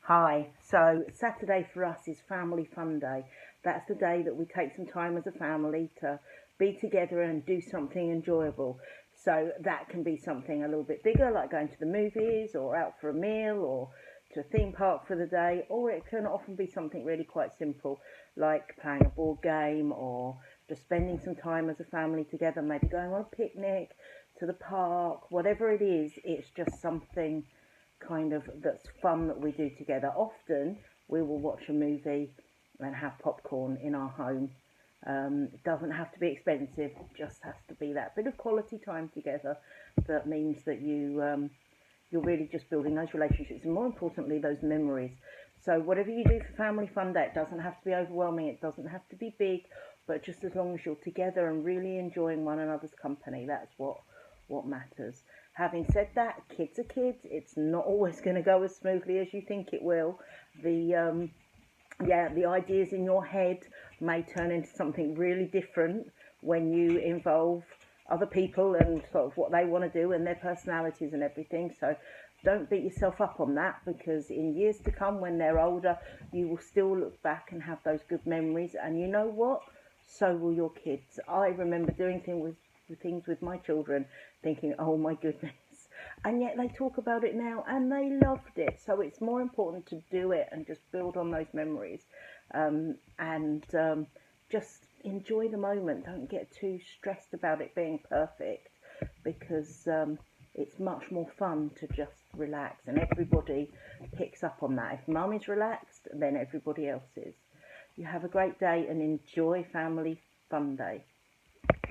Hi, so Saturday for us is Family Fun Day. That's the day that we take some time as a family to be together and do something enjoyable. So that can be something a little bit bigger, like going to the movies or out for a meal or to a theme park for the day, or it can often be something really quite simple, like playing a board game or just spending some time as a family together, maybe going on a picnic to the park, whatever it is, it's just something kind of that's fun that we do together. Often we will watch a movie and have popcorn in our home. It doesn't have to be expensive, it just has to be that bit of quality time together that means that you're really just building those relationships and more importantly those memories. So whatever you do for Family Fun Day, it doesn't have to be overwhelming, it doesn't have to be big, but just as long as you're together and really enjoying one another's company, that's what matters. Having said that, kids are kids. It's not always going to go as smoothly as you think it will. The the ideas in your head may turn into something really different when you involve other people and sort of what they want to do and their personalities and everything. So don't beat yourself up on that, because in years to come when they're older you will still look back and have those good memories, and you know what, so will your kids. I remember doing things with my children thinking, oh my goodness, and yet they talk about it now and they loved it. So it's more important to do it and just build on those memories, and just enjoy the moment. Don't get too stressed about it being perfect, because it's much more fun to just relax, and everybody picks up on that. If mum is relaxed, then everybody else is. You have a great day and enjoy Family Fun Day.